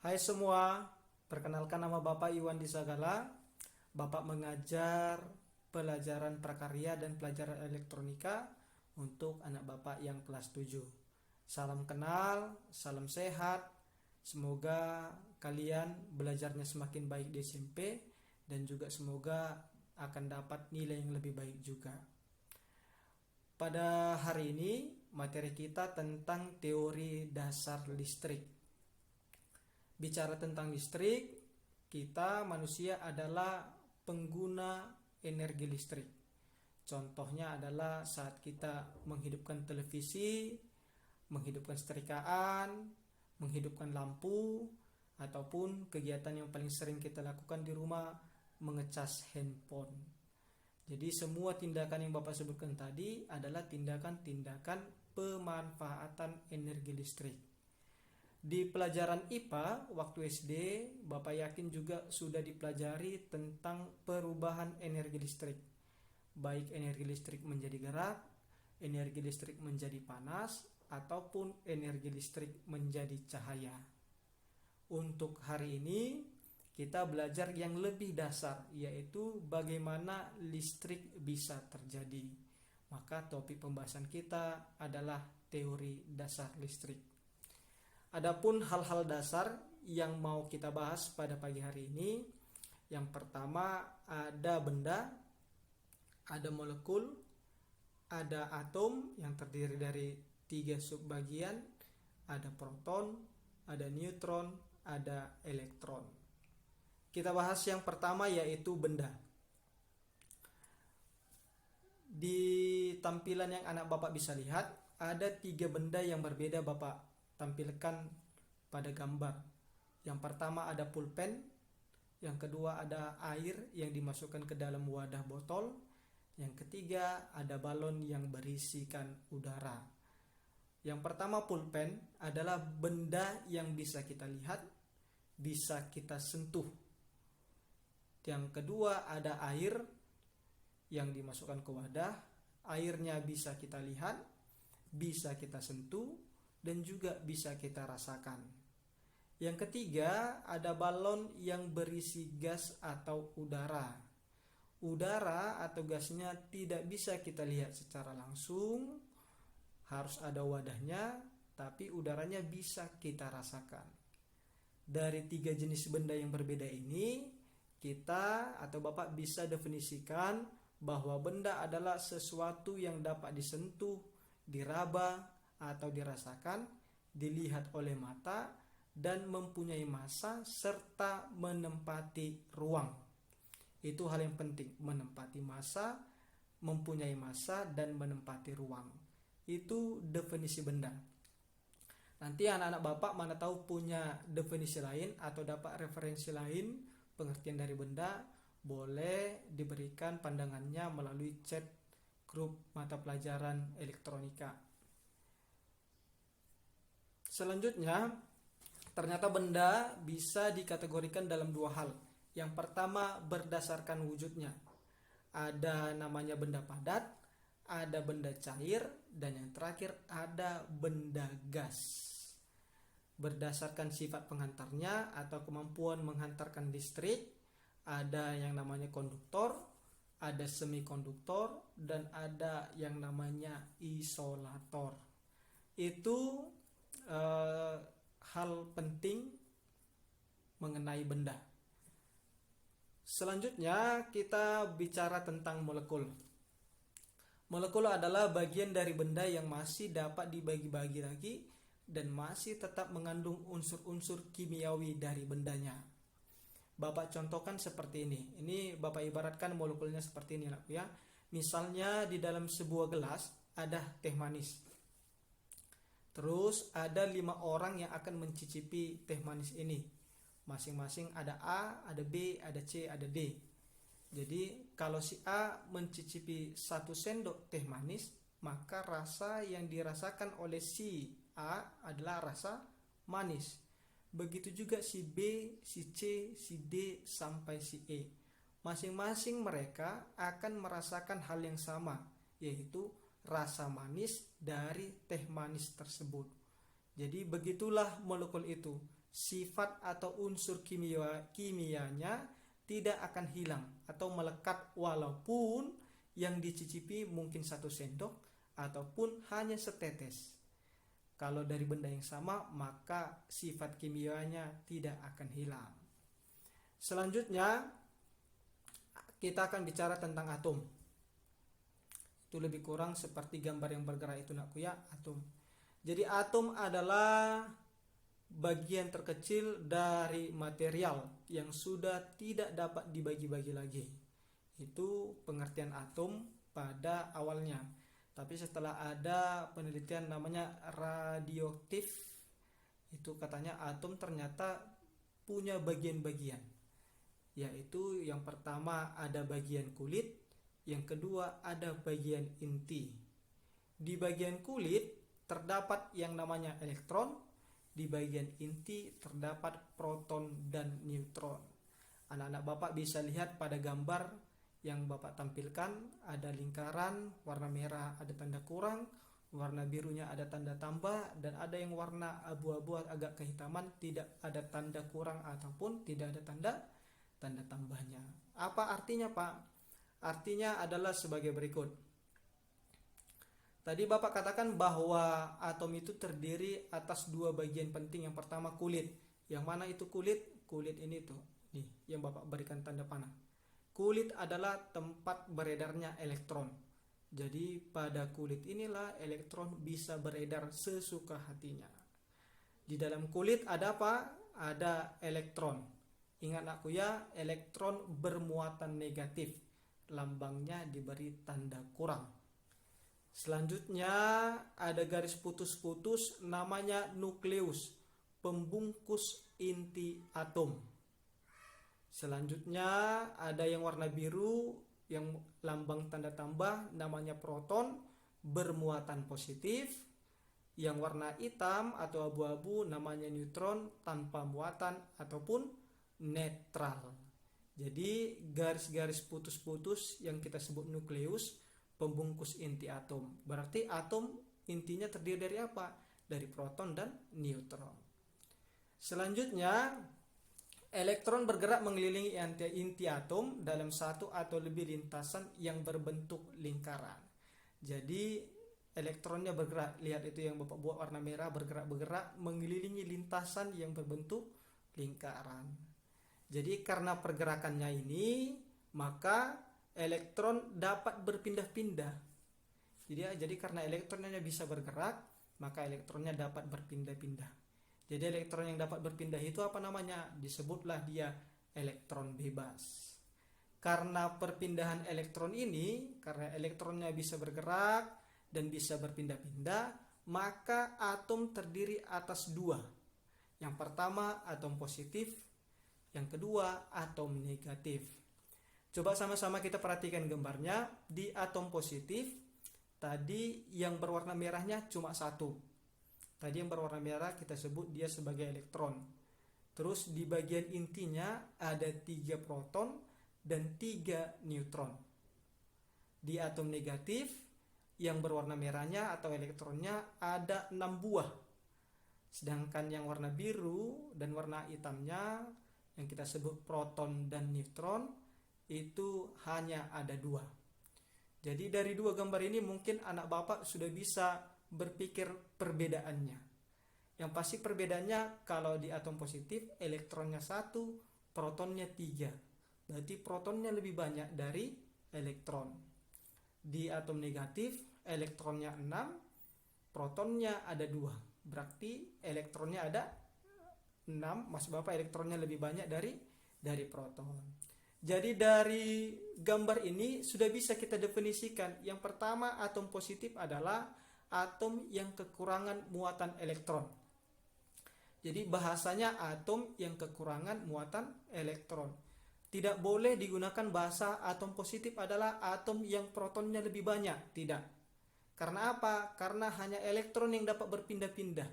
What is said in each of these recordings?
Hai semua, perkenalkan nama Bapak Iwan Disagala. Bapak mengajar pelajaran prakarya dan pelajaran elektronika untuk anak Bapak yang kelas 7. Salam kenal, salam sehat. Semoga kalian belajarnya semakin baik di SMP dan juga semoga akan dapat nilai yang lebih baik juga. Pada hari ini materi kita tentang teori dasar listrik. Bicara tentang listrik, kita manusia adalah pengguna energi listrik. Contohnya adalah saat kita menghidupkan televisi, menghidupkan setrikaan, menghidupkan lampu, ataupun kegiatan yang paling sering kita lakukan di rumah, mengecas handphone. Jadi semua tindakan yang Bapak sebutkan tadi adalah tindakan-tindakan pemanfaatan energi listrik. Di pelajaran IPA waktu SD, Bapak yakin juga sudah dipelajari tentang perubahan energi listrik. Baik energi listrik menjadi gerak, energi listrik menjadi panas, ataupun energi listrik menjadi cahaya. Untuk hari ini, kita belajar yang lebih dasar, yaitu bagaimana listrik bisa terjadi. Maka topik pembahasan kita adalah teori dasar listrik. Adapun hal-hal dasar yang mau kita bahas pada pagi hari ini, yang pertama ada benda, ada molekul, ada atom yang terdiri dari 3 subbagian, ada proton, ada neutron, ada elektron. Kita bahas yang pertama yaitu benda. Di tampilan yang anak Bapak bisa lihat, ada 3 benda yang berbeda Bapak tampilkan pada gambar. Yang pertama ada pulpen, yang kedua ada air yang dimasukkan ke dalam wadah botol, yang ketiga ada balon yang berisikan udara. Yang pertama pulpen adalah benda yang bisa kita lihat, bisa kita sentuh. Yang kedua ada air yang dimasukkan ke wadah, airnya bisa kita lihat, bisa kita sentuh, dan juga bisa kita rasakan. Yang ketiga ada balon yang berisi gas atau udara. Udara atau gasnya tidak bisa kita lihat secara langsung, harus ada wadahnya, tapi udaranya bisa kita rasakan. Dari 3 jenis benda yang berbeda ini, kita atau Bapak bisa definisikan bahwa benda adalah sesuatu yang dapat disentuh, diraba, atau dirasakan, dilihat oleh mata, dan mempunyai massa serta menempati ruang. Itu hal yang penting, menempati massa, mempunyai massa, dan menempati ruang. Itu definisi benda. Nanti anak-anak Bapak mana tahu punya definisi lain atau dapat referensi lain pengertian dari benda, boleh diberikan pandangannya melalui chat grup mata pelajaran elektronika. Selanjutnya, ternyata benda bisa dikategorikan dalam 2 hal. Yang pertama berdasarkan wujudnya. Ada namanya benda padat, ada benda cair, dan yang terakhir ada benda gas. Berdasarkan sifat penghantarnya atau kemampuan menghantarkan listrik, ada yang namanya konduktor, ada semikonduktor, dan ada yang namanya isolator. Itu hal penting mengenai benda. Selanjutnya kita bicara tentang molekul. Molekul adalah bagian dari benda yang masih dapat dibagi-bagi lagi dan masih tetap mengandung unsur-unsur kimiawi dari bendanya. Bapak contohkan seperti ini. Ini Bapak ibaratkan molekulnya seperti ini ya. Misalnya di dalam sebuah gelas ada teh manis. Terus ada 5 orang yang akan mencicipi teh manis ini. Masing-masing ada A, ada B, ada C, ada D. Jadi kalau si A mencicipi 1 sendok teh manis, maka rasa yang dirasakan oleh si A adalah rasa manis. Begitu juga si B, si C, si D, sampai si E. Masing-masing mereka akan merasakan hal yang sama, yaitu rasa manis dari teh manis tersebut. Jadi begitulah molekul itu. sifat atau unsur kimianya tidak akan hilang atau melekat walaupun yang dicicipi mungkin 1 sendok ataupun hanya setetes. Kalau dari benda yang sama, maka sifat kimianya tidak akan hilang. Selanjutnya kita akan bicara tentang atom. Itu lebih kurang seperti gambar yang bergerak itu nak kuya, atom. Jadi atom adalah bagian terkecil dari material yang sudah tidak dapat dibagi-bagi lagi. Itu pengertian atom pada awalnya. Tapi setelah ada penelitian namanya radioaktif, itu katanya atom ternyata punya bagian-bagian. Yaitu yang pertama ada bagian kulit, yang kedua ada bagian inti. Di bagian kulit terdapat yang namanya elektron, di bagian inti terdapat proton dan neutron. Anak-anak Bapak bisa lihat pada gambar yang Bapak tampilkan, ada lingkaran warna merah ada tanda kurang, warna birunya ada tanda tambah, dan ada yang warna abu-abu agak kehitaman tidak ada tanda kurang ataupun tidak ada tanda tambahnya. Apa artinya, Pak? Artinya adalah sebagai berikut. Tadi Bapak katakan bahwa atom itu terdiri atas 2 bagian penting. Yang pertama kulit. Yang mana itu kulit? Kulit ini tuh. Nih, yang Bapak berikan tanda panah. Kulit adalah tempat beredarnya elektron. Jadi pada kulit inilah elektron bisa beredar sesuka hatinya. Di dalam kulit ada apa? Ada elektron. Ingat aku ya, elektron bermuatan negatif. Lambangnya diberi tanda kurang. Selanjutnya ada garis putus-putus namanya nukleus, pembungkus inti atom. Selanjutnya ada yang warna biru yang lambang tanda tambah namanya proton bermuatan positif. Yang warna hitam atau abu-abu namanya neutron tanpa muatan ataupun netral. Jadi garis-garis putus-putus yang kita sebut nukleus, pembungkus inti atom. Berarti atom intinya terdiri dari apa? Dari proton dan neutron. Selanjutnya elektron bergerak mengelilingi inti atom dalam satu atau lebih lintasan yang berbentuk lingkaran. Jadi elektronnya bergerak, lihat itu yang Bapak buat warna merah, bergerak mengelilingi lintasan yang berbentuk lingkaran. Jadi karena pergerakannya ini, maka elektron dapat berpindah-pindah. Jadi karena elektronnya bisa bergerak, maka elektronnya dapat berpindah-pindah. Jadi elektron yang dapat berpindah itu apa namanya? Disebutlah dia elektron bebas. Karena perpindahan elektron ini, karena elektronnya bisa bergerak dan bisa berpindah-pindah, maka atom terdiri atas 2. Yang pertama atom positif, yang kedua atom negatif. Coba sama-sama kita perhatikan gambarnya. Di atom positif tadi yang berwarna merahnya cuma 1. Tadi yang berwarna merah kita sebut dia sebagai elektron. Terus di bagian intinya ada 3 proton dan 3 neutron. Di atom negatif yang berwarna merahnya atau elektronnya ada 6 buah. Sedangkan yang warna biru dan warna hitamnya yang kita sebut proton dan neutron itu hanya ada 2. Jadi dari 2 gambar ini mungkin anak Bapak sudah bisa berpikir perbedaannya. Yang pasti perbedaannya kalau di atom positif elektronnya 1, protonnya 3. Berarti protonnya lebih banyak dari elektron. Di atom negatif elektronnya 6, protonnya ada 2. Berarti elektronnya ada 6, maksud Bapak elektronnya lebih banyak dari proton. Jadi dari gambar ini sudah bisa kita definisikan. Yang pertama atom positif adalah atom yang kekurangan muatan elektron. Jadi bahasanya atom yang kekurangan muatan elektron. Tidak boleh digunakan bahasa atom positif adalah atom yang protonnya lebih banyak. Tidak. Karena apa? Karena hanya elektron yang dapat berpindah-pindah.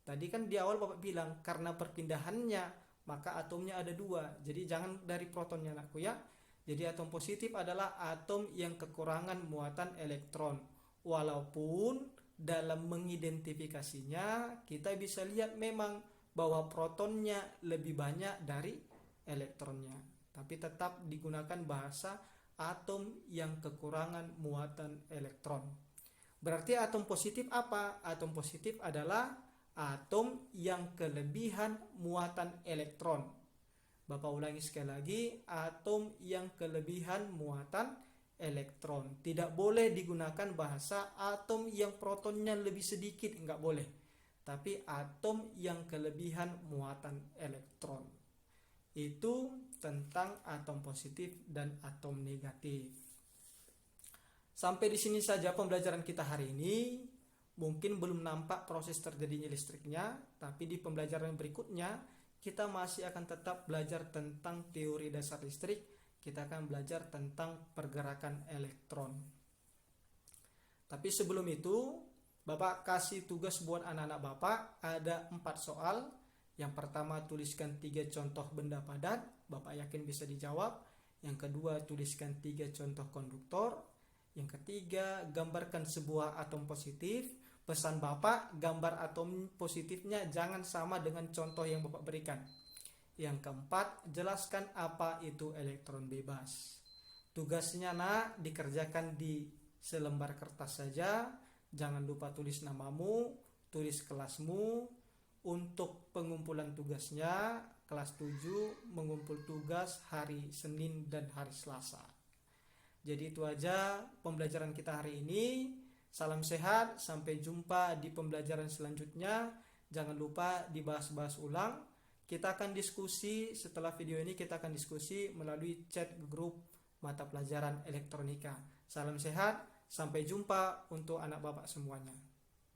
Tadi kan di awal Bapak bilang karena perpindahannya maka atomnya ada 2. Jadi jangan dari protonnya anakku ya. Jadi atom positif adalah atom yang kekurangan muatan elektron. Walaupun dalam mengidentifikasinya kita bisa lihat memang bahwa protonnya lebih banyak dari elektronnya. Tapi tetap digunakan bahasa atom yang kekurangan muatan elektron. Berarti atom positif apa? Atom positif adalah atom yang kelebihan muatan elektron. Bapak ulangi sekali lagi, atom yang kelebihan muatan elektron. Tidak boleh digunakan bahasa atom yang protonnya lebih sedikit, enggak boleh. Tapi atom yang kelebihan muatan elektron. Itu tentang atom positif dan atom negatif. Sampai di sini saja pembelajaran kita hari ini. Mungkin belum nampak proses terjadinya listriknya, tapi di pembelajaran berikutnya kita masih akan tetap belajar tentang teori dasar listrik. Kita akan belajar tentang pergerakan elektron. Tapi sebelum itu, Bapak kasih tugas buat anak-anak Bapak, ada 4 soal. Yang pertama, tuliskan 3 contoh benda padat. Bapak yakin bisa dijawab. Yang kedua, tuliskan 3 contoh konduktor. Yang ketiga, gambarkan sebuah atom positif. Pesan Bapak, gambar atom positifnya jangan sama dengan contoh yang Bapak berikan. Yang keempat, jelaskan apa itu elektron bebas. Tugasnya nak dikerjakan di selembar kertas saja. Jangan lupa tulis namamu, tulis kelasmu. Untuk pengumpulan tugasnya, kelas 7 mengumpul tugas hari Senin dan hari Selasa. Jadi itu aja pembelajaran kita hari ini. Salam sehat, sampai jumpa di pembelajaran selanjutnya. Jangan lupa dibahas-bahas ulang. Kita akan diskusi setelah video ini, kita akan diskusi melalui chat grup mata pelajaran elektronika. Salam sehat, sampai jumpa untuk anak Bapak semuanya.